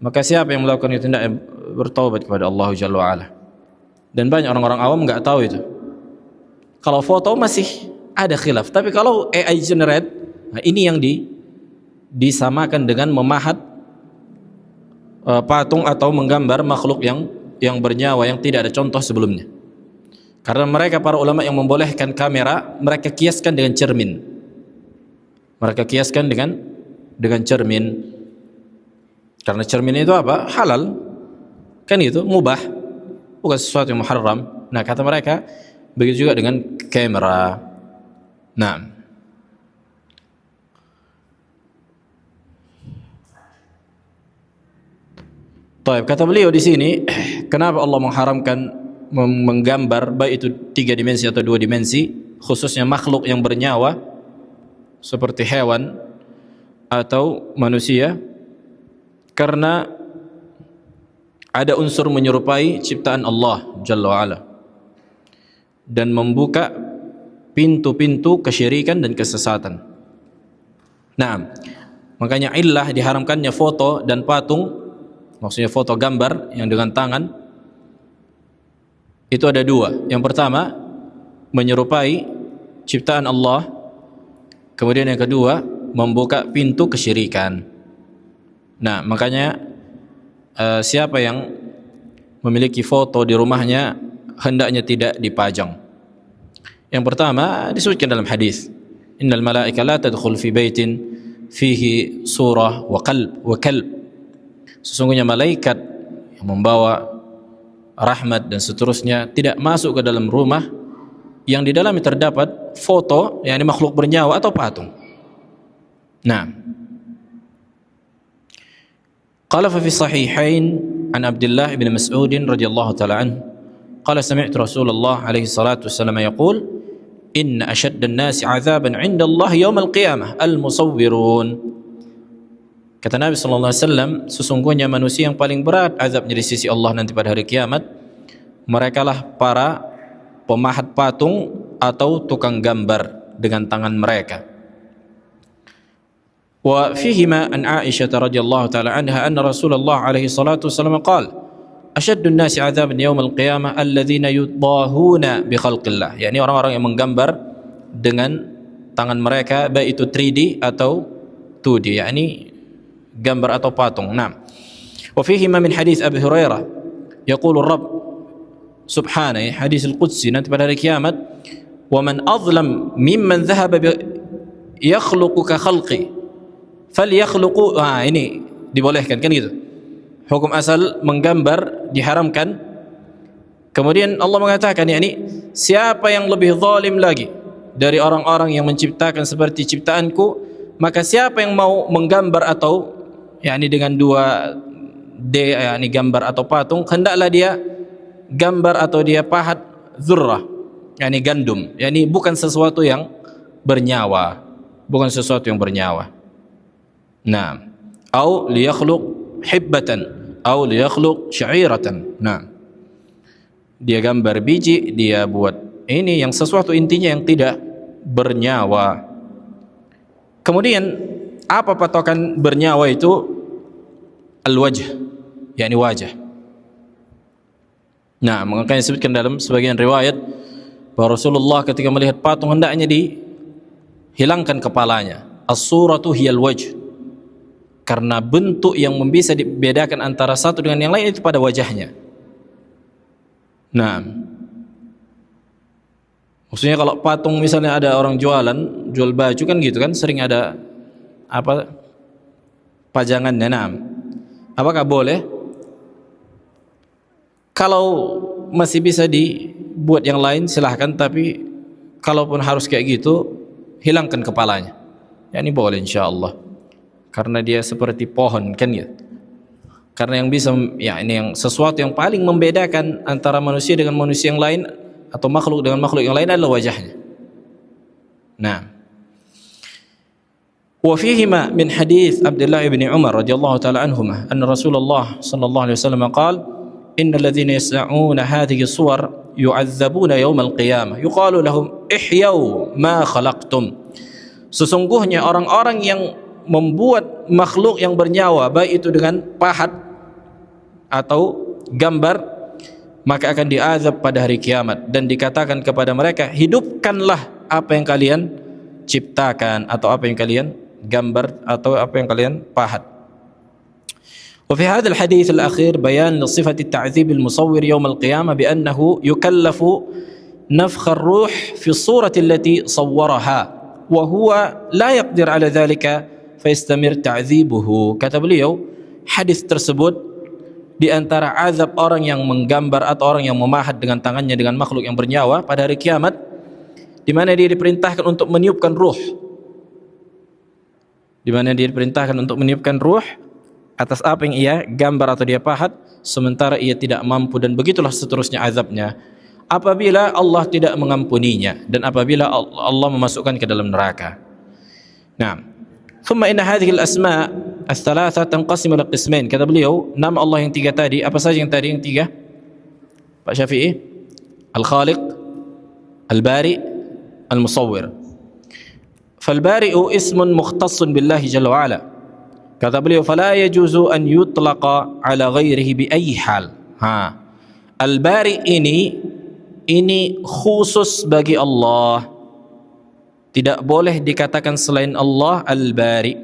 Maka siapa yang melakukan itu tidak bertaubat kepada Allah Jalla wa'ala. Dan banyak orang-orang awam enggak tahu itu. Kalau foto masih ada khilaf, tapi kalau AI generate, nah ini yang disamakan dengan memahat patung atau menggambar makhluk yang bernyawa yang tidak ada contoh sebelumnya. Karena mereka para ulama yang membolehkan kamera, mereka kiaskan dengan cermin. Mereka kiaskan dengan cermin. Karena cermin itu apa? Halal. Kan itu mubah, bukan sesuatu yang muharram. Nah, kata mereka begitu juga dengan kamera. Nah, baik, kata beliau di sini, kenapa Allah mengharamkan menggambar baik itu 3 dimensi atau 2 dimensi, khususnya makhluk yang bernyawa seperti hewan atau manusia? Karena ada unsur menyerupai ciptaan Allah Jalla wa'ala dan membuka pintu-pintu kesyirikan dan kesesatan. Nah, makanya illah diharamkannya foto dan patung, maksudnya foto gambar yang dengan tangan, itu ada 2. Yang pertama, menyerupai ciptaan Allah. Kemudian yang kedua, membuka pintu kesyirikan. Nah, makanya siapa yang memiliki foto di rumahnya hendaknya tidak dipajang. Yang pertama disebutkan dalam hadis, innal malaika la tadkhul fi baitin fihi surah wa kalb. Sesungguhnya malaikat yang membawa rahmat dan seterusnya tidak masuk ke dalam rumah yang di dalamnya terdapat foto, yakni makhluk bernyawa atau patung. Nah, qala fa fi sahihain an Abdullah bin Mas'ud radhiyallahu ta'ala anhu qala sami'tu Rasulullah alaihi salatu wasallam yaqul inna ashadda an-nasi 'adzaban 'inda Allah yaum al-qiyamah al-musawwirun. Kata Nabi sallallahu alaihi wasallam, sesungguhnya manusia yang paling berat azabnya di sisi Allah nanti pada hari kiamat merekalah para pemahat patung atau tukang gambar dengan tangan mereka. Wa fihima an Aisyah radhiyallahu ta'ala anha anna Rasulullah alaihi salatu wasallam qala ashaddu an-nasi 'adzaban yaum al-qiyamah alladhina yudahuna bi khalqillah, yakni orang-orang yang menggambar dengan tangan mereka baik itu 3D atau 2D, yakni gambar atau patung. Nah, wa fihima min hadis Abi Hurairah yaqulu Rabb subhanahu, hadis al-qudsi nanti pada hari kiamat, wa man azlam mimman dhahaba yakhluqu ka khalqi falyakhluqu. Ini dibolehkan kan gitu. Hukum asal menggambar diharamkan, Kemudian Allah mengatakan, yakni siapa yang lebih zalim lagi dari orang-orang yang menciptakan seperti ciptaanku, maka siapa yang mau menggambar atau yakni dengan dua D, yakni gambar atau patung, hendaklah dia gambar atau dia pahat dzurrah, yakni gandum, yakni bukan sesuatu yang bernyawa, bukan sesuatu yang bernyawa. Nah, au liyakhluq hibbatan au liyakhluq sya'iratan. Nah, dia gambar biji, dia buat ini yang sesuatu intinya yang tidak bernyawa. Kemudian apa patokan bernyawa itu? Al-wajh, yakni wajah. Nah, makanya disebutkan dalam sebagian riwayat bahwa Rasulullah ketika melihat patung hendaknya dihilangkan kepalanya. As-suratu hiyal wajh. Karena bentuk yang bisa dibedakan antara satu dengan yang lain itu pada wajahnya. Nah, maksudnya kalau patung misalnya ada orang jual baju kan gitu kan, sering ada apa pajangannya. Nah, apakah boleh? Kalau masih bisa dibuat yang lain silahkan, tapi kalaupun harus kayak gitu, hilangkan kepalanya. Ya ini boleh insyaallah. Karena dia seperti pohon kan ya. Karena yang bisa, ya ini yang sesuatu yang paling membedakan antara manusia dengan manusia yang lain atau makhluk dengan makhluk yang lain adalah wajahnya. Nah, wa fihima min hadits Abdullah bin Umar radhiyallahu taala anhuma anna Rasulullah sallallahu alaihi wasallam qala innal ladzina yas'una hadhihi suwar yu'adzabuna yaumal qiyamah yuqalu lahum ihyau ma khalaqtum. Sesungguhnya orang-orang yang membuat makhluk yang bernyawa, baik itu dengan pahat atau gambar, maka akan diazab pada hari kiamat dan dikatakan kepada mereka, hidupkanlah apa yang kalian ciptakan atau apa yang kalian gambar atau apa yang kalian pahat. وفي هذا الحديث الأخير بيان لصفة التعذيب المصور يوم القيامة بأنه يكلف نفخ الروح في الصورة التي صورها وهو لا يقدر على ذلك فيستمر تعذيبه. Kata beliau, hadis tersebut di antara azab orang yang menggambar atau orang yang memahat dengan tangannya dengan makhluk yang bernyawa pada hari kiamat, di mana dia diperintahkan untuk meniupkan ruh, atas apa yang ia gambar atau dia pahat, sementara ia tidak mampu, dan begitulah seterusnya azabnya apabila Allah tidak mengampuninya dan apabila Allah memasukkan ke dalam neraka. Nah, thumma inna hadhihi al-asma' al-thalatha tanqasimu ila qismain. Kata beliau, nama Allah yang tiga tadi, apa saja yang tadi yang tiga? Pak Syafi'i? Al-Khaliq, Al-Bari, Al-Musawwir. Fal-Bari'u ismun mukhtassun billahi jalla wa ala. Kata beliau, fala yajuzu an yutlaqa ala ghairihi bi ayyi hal. Al-Bari ini khusus bagi Allah. Tidak boleh dikatakan selain Allah Al-Bari,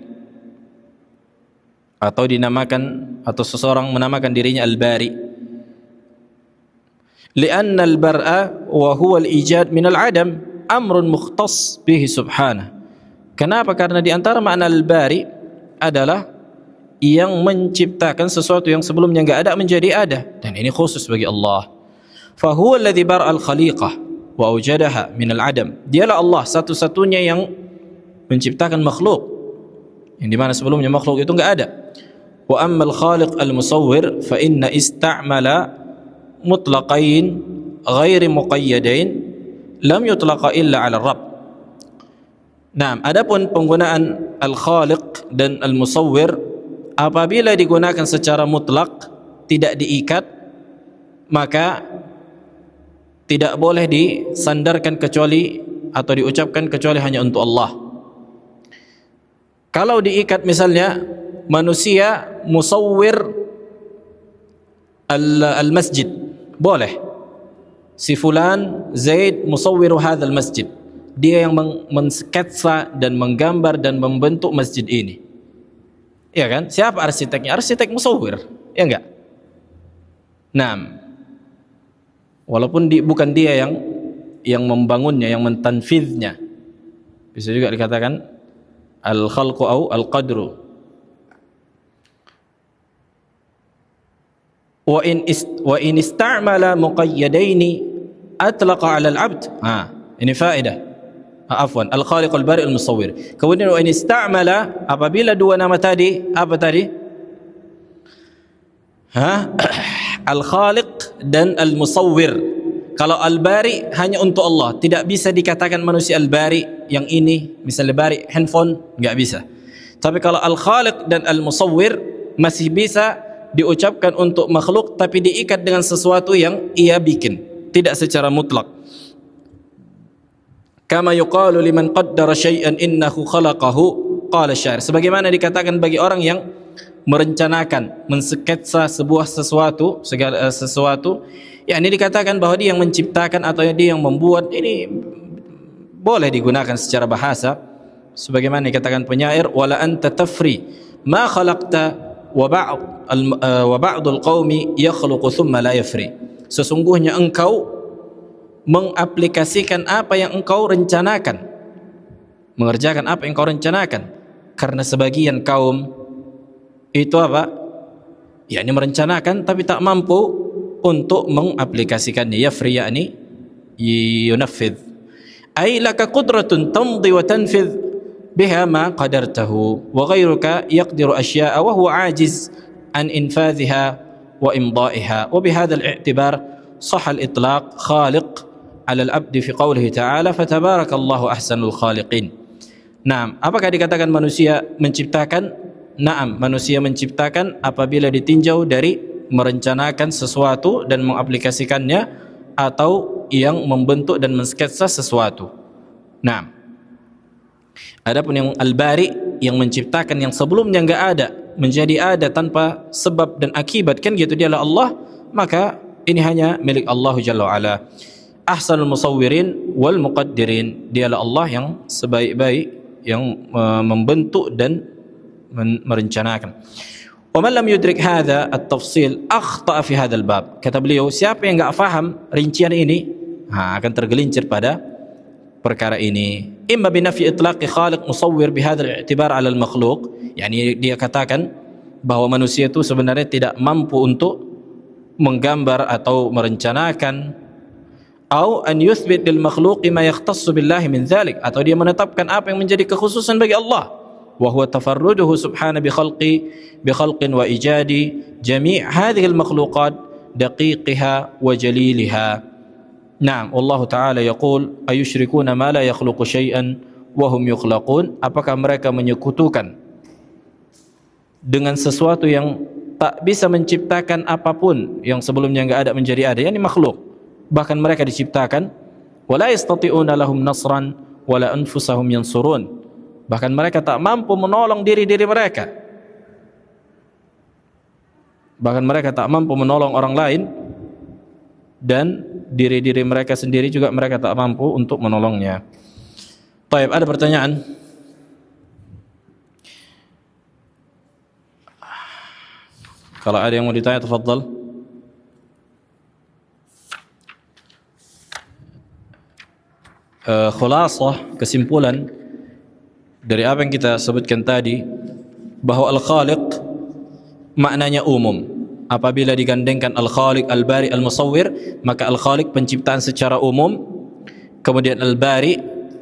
atau dinamakan atau seseorang menamakan dirinya Al-Bari. Lianna al-bar'a wa huwa al-ijad min al-adam amrun mukhtass bihi subhanahu. Kenapa? Karena di antara makna Al-Bari adalah yang menciptakan sesuatu yang sebelumnya enggak ada menjadi ada, dan ini khusus bagi Allah. Fa huwa alladhi bar'a al-khaliqah wa awjadaha min al-adam. Dialah Allah satu-satunya yang menciptakan makhluk yang dimana sebelumnya makhluk itu enggak ada. Wa amma al-khaliq al-musawwir fa inna ista'mala mutlaqain ghairi muqayyadain lam yutlaqa illa 'ala ar-rabb. Nah, adapun penggunaan al-khaliq dan al-musawwir apabila digunakan secara mutlak, tidak diikat, maka tidak boleh disandarkan kecuali atau diucapkan kecuali hanya untuk Allah. Kalau diikat misalnya manusia musawwir al-masjid, boleh. Si fulan Zaid musawwiru hadzal masjid. Dia yang mensketsa dan menggambar dan membentuk masjid ini. Iya kan? Siapa arsiteknya? Arsitek musawwir, ya enggak? Nah, walaupun bukan dia yang membangunnya, yang mentanfidnya. Bisa juga dikatakan al-khalqu au al-qadru. wa in ista'mala muqayyadaini atlaqa 'ala al-'abd. Ini faedah. Afwan, al-khaliq al-bari al-musawwir. Kemudian wa in ista'mala, apabila dua nama tadi, apa tadi? Al-khaliq dan al-musawwir. Kalau al-bari hanya untuk Allah, tidak bisa dikatakan manusia al-bari yang ini, misalnya bari handphone, enggak bisa. Tapi kalau al-khaliq dan al-musawwir masih bisa diucapkan untuk makhluk, tapi diikat dengan sesuatu yang ia bikin, tidak secara mutlak. Kama yuqalu liman qaddara syai'an innahu khalaqahu, qala syair. Sebagaimana dikatakan bagi orang yang merencanakan, mensketsa sebuah sesuatu, segala sesuatu, yakni dikatakan bahwa dia yang menciptakan atau dia yang membuat. Ini boleh digunakan secara bahasa, sebagaimana dikatakan penyair, wala anta tafri ma khalaqta wa ba'dul qaumi yakhluqu thumma la yafri. Sesungguhnya engkau mengaplikasikan apa yang engkau rencanakan, mengerjakan apa yang engkau rencanakan, karena sebagian kaum itu apa? Yakni merencanakan tapi tak mampu untuk mengaplikasikannya. Yafri yakni yunaffidh. Ay laka qudratun tamdi wa tanfidh biha ma qadartahu wa ghayruka yaqdiru asya'a wa huwa ajiz an infadhiha wa imda'iha. Wa bihadha al-i'tibar sahha al-itlaq khaliq ala al-'abd fi qawlihi ta'ala fatabarakallahu ahsanul khaliqin. Naam, apakah dikatakan manusia menciptakan? Naam, manusia menciptakan apabila ditinjau dari merencanakan sesuatu dan mengaplikasikannya, atau yang membentuk dan mensketsa sesuatu. Naam. Adapun yang al-bari, yang menciptakan yang sebelumnya enggak ada menjadi ada tanpa sebab dan akibat, kan gitu, dialah Allah, maka ini hanya milik Allah Jalla wa Ala. Ahsanul musawwirin wal muqaddirin, dialah Allah yang sebaik-baik yang membentuk dan merencanakan. Wa man lam yudrik hadha at-tafsil akhta'a fi hadzal bab. Kata beliau, siapa yang enggak faham rincian ini, akan tergelincir pada perkara ini. Imma bi nafi itlaqi khaliq musawwir bi hadzal i'tibar 'ala al-makhluq, yakni dia katakan bahwa manusia itu sebenarnya tidak mampu untuk menggambar atau merencanakan, atau an yuthbit lil makhluqi ma yakhtassu billahi min dzalik, atau dia menetapkan apa yang menjadi kekhususan bagi Allah, wa huwa tafarruduhu subhanahu bi khalqin wa ijadi jami' hadhihi al makhluqat daqiqiha wa jaliliha. Naam, Allah taala yaqul ayusyrikuna ma la yakhluqu syai'an wa hum yukhlaqun. Apakah mereka menyekutukan dengan sesuatu yang tak bisa menciptakan apapun yang sebelumnya enggak ada menjadi ada, yakni makhluk, bahkan mereka diciptakan. Wala yastati'una lahum nasran wala anfusahum yansurun, bahkan mereka tak mampu menolong diri-diri mereka, bahkan mereka tak mampu menolong orang lain, dan diri-diri mereka sendiri juga mereka tak mampu untuk menolongnya. Baik, ada pertanyaan? Kalau ada yang mau ditanya, tafadhal. Khulasah, kesimpulan dari apa yang kita sebutkan tadi, bahwa al-khaliq maknanya umum. Apabila digandengkan al-khaliq, al-bari, al-musawwir, maka al-khaliq penciptaan secara umum, kemudian al-bari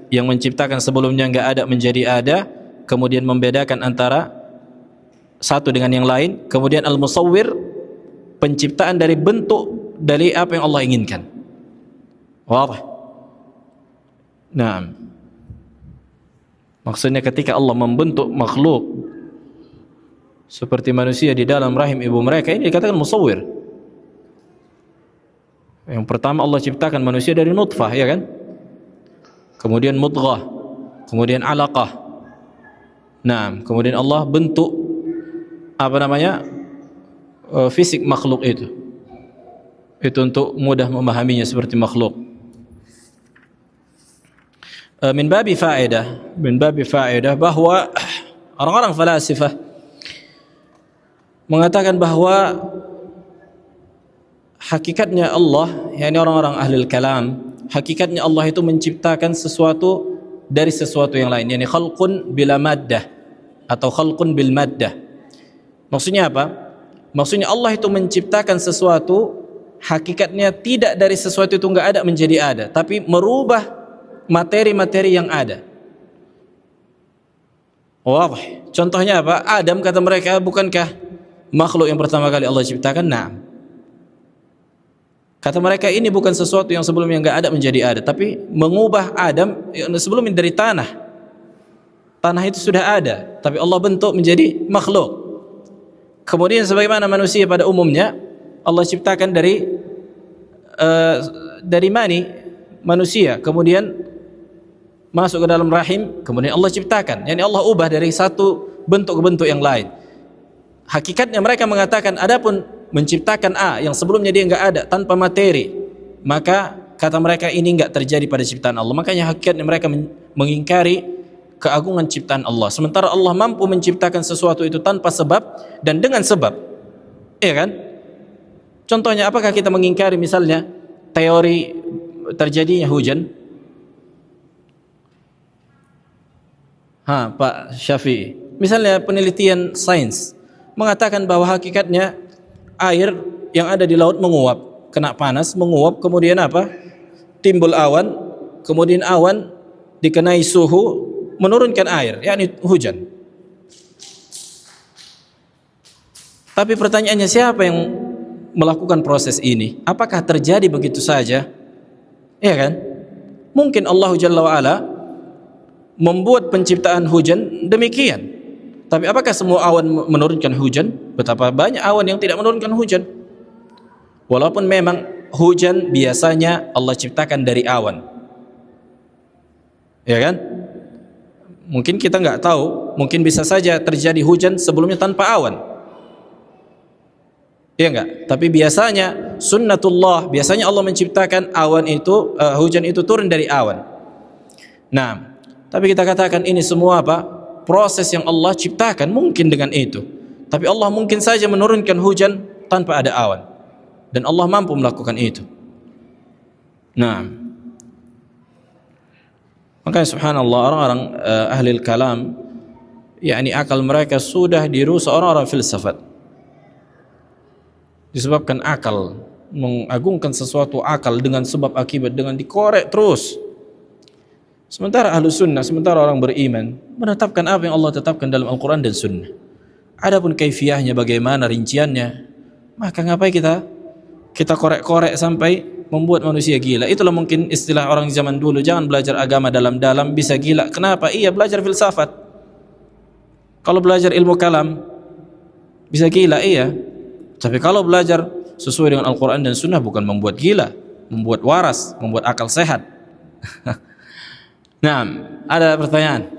yang menciptakan sebelumnya enggak ada menjadi ada, kemudian membedakan antara satu dengan yang lain, kemudian al-musawwir penciptaan dari bentuk dari apa yang Allah inginkan. Wadah. Naam. Maksudnya ketika Allah membentuk makhluk seperti manusia di dalam rahim ibu mereka, ini dikatakan musawwir. Yang pertama Allah ciptakan manusia dari nutfah, ya kan? Kemudian mudghah, kemudian alaqah. Nah, kemudian Allah bentuk fisik makhluk itu untuk mudah memahaminya seperti makhluk. Min babi faedah bahwa orang-orang falasifah mengatakan bahwa hakikatnya Allah, yakni orang-orang ahlul kalam, hakikatnya Allah itu menciptakan sesuatu dari sesuatu yang lain, yakni khalqun bila maddah atau khalqun bil maddah. Maksudnya apa? Maksudnya Allah itu menciptakan sesuatu, hakikatnya tidak dari sesuatu itu enggak ada menjadi ada, tapi merubah materi-materi yang ada. Wah, contohnya apa? Adam, kata mereka, bukankah makhluk yang pertama kali Allah ciptakan? Nah, kata mereka ini bukan sesuatu yang sebelumnya enggak ada menjadi ada, tapi mengubah Adam yang sebelumnya dari tanah. Tanah itu sudah ada, tapi Allah bentuk menjadi makhluk. Kemudian sebagaimana manusia pada umumnya, Allah ciptakan dari mani manusia, kemudian masuk ke dalam rahim, kemudian Allah ciptakan. Yani Allah ubah dari satu bentuk ke bentuk yang lain. Hakikatnya mereka mengatakan, adapun menciptakan A yang sebelumnya dia enggak ada tanpa materi, maka kata mereka ini enggak terjadi pada ciptaan Allah. Makanya hakikatnya mereka mengingkari keagungan ciptaan Allah. Sementara Allah mampu menciptakan sesuatu itu tanpa sebab dan dengan sebab. Iya kan? Contohnya, apakah kita mengingkari misalnya teori terjadinya hujan? Pak Syafi'i. Misalnya penelitian sains mengatakan bahwa hakikatnya air yang ada di laut menguap, kena panas, menguap, kemudian apa? Timbul awan, kemudian awan dikenai suhu, menurunkan air, yakni hujan. Tapi pertanyaannya, siapa yang melakukan proses ini? Apakah terjadi begitu saja? Iya kan? Mungkin Allah Jalla wa'ala membuat penciptaan hujan demikian. Tapi apakah semua awan menurunkan hujan? Betapa banyak awan yang tidak menurunkan hujan. Walaupun memang hujan biasanya Allah ciptakan dari awan. Ya kan? Mungkin kita nggak tahu, mungkin bisa saja terjadi hujan sebelumnya tanpa awan. Iya enggak? Tapi biasanya sunnatullah, biasanya Allah menciptakan awan itu, hujan itu turun dari awan. Nah, tapi kita katakan ini semua apa? Proses yang Allah ciptakan, mungkin dengan itu. Tapi Allah mungkin saja menurunkan hujan tanpa ada awan. Dan Allah mampu melakukan itu. Nah, makanya subhanallah, orang-orang ahli kalam, yakni akal mereka sudah dirusak orang-orang filsafat. Disebabkan akal, mengagungkan sesuatu akal dengan sebab akibat, dengan dikorek terus. Sementara ahlu sunnah, sementara orang beriman, menetapkan apa yang Allah tetapkan dalam Al-Quran dan sunnah. Adapun kaifiyahnya, bagaimana rinciannya, maka ngapain kita korek-korek sampai membuat manusia gila. Itulah mungkin istilah orang zaman dulu, jangan belajar agama dalam-dalam, bisa gila. Kenapa? Iya, belajar filsafat. Kalau belajar ilmu kalam bisa gila, iya. Tapi kalau belajar sesuai dengan Al-Quran dan Sunnah, bukan membuat gila, membuat waras, membuat akal sehat. Nah, ada pertanyaan?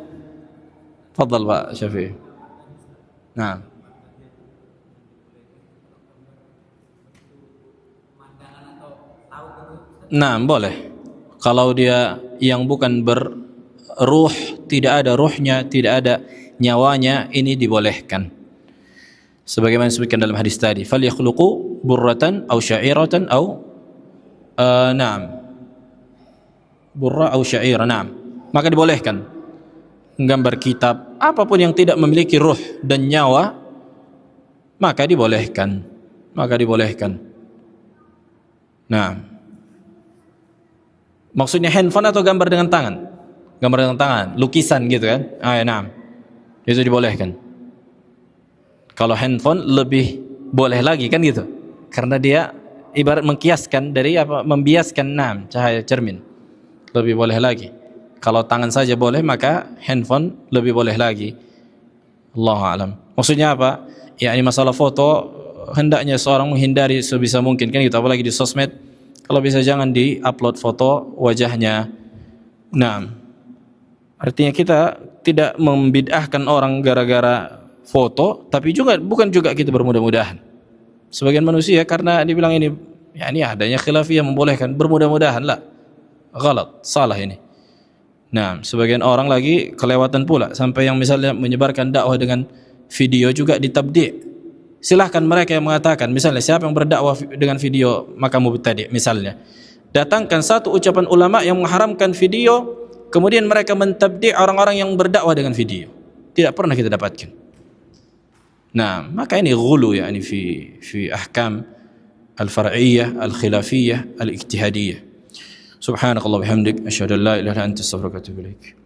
Fadhal Pak Syafi'i. Nah, boleh. Kalau dia yang bukan berruh, tidak ada ruhnya, tidak ada nyawanya, ini dibolehkan. Sebagaimana disebutkan dalam hadis tadi, falyakhluqu burratan aw sya'iratan aw burra aw sya'ira, maka dibolehkan menggambar kitab, apapun yang tidak memiliki ruh dan nyawa, maka dibolehkan. Nah, maksudnya handphone atau gambar dengan tangan? Gambar dengan tangan, lukisan gitu kan? Itu dibolehkan. Kalau handphone lebih boleh lagi kan gitu, karena dia ibarat mengkiaskan dari apa, membiaskan cahaya cermin, lebih boleh lagi. Kalau tangan saja boleh, maka handphone lebih boleh lagi. Allahu a'lam. Maksudnya apa? Ya, ini masalah foto, hendaknya seorang menghindari sebisa mungkin kan gitu, apalagi di sosmed. Kalau bisa jangan di-upload foto wajahnya. Artinya kita tidak membid'ahkan orang gara-gara foto, tapi juga bukan juga kita bermudah-mudahan. Sebagian manusia karena dibilang ini, ya ini adanya khilafiyah membolehkan bermudah-mudahan, lah. Galat, salah ini. Sebagian orang lagi kelewatan pula, sampai yang misalnya menyebarkan dakwah dengan video juga ditabdi'. Silahkan mereka yang mengatakan, misalnya siapa yang berdakwah dengan video maka mubtadi', misalnya. Datangkan satu ucapan ulama yang mengharamkan video, kemudian mereka mentabdi' orang-orang yang berdakwah dengan video. Tidak pernah kita dapatkan. Nah, maka ini ghulu yani fi ahkam al-far'iyyah, al-khilafiyyah, al-ijtihadiyyah. Subhanakallah bihamdik asyhadu an la ilaha illa anta astaghfiruka wa atubu ilaik.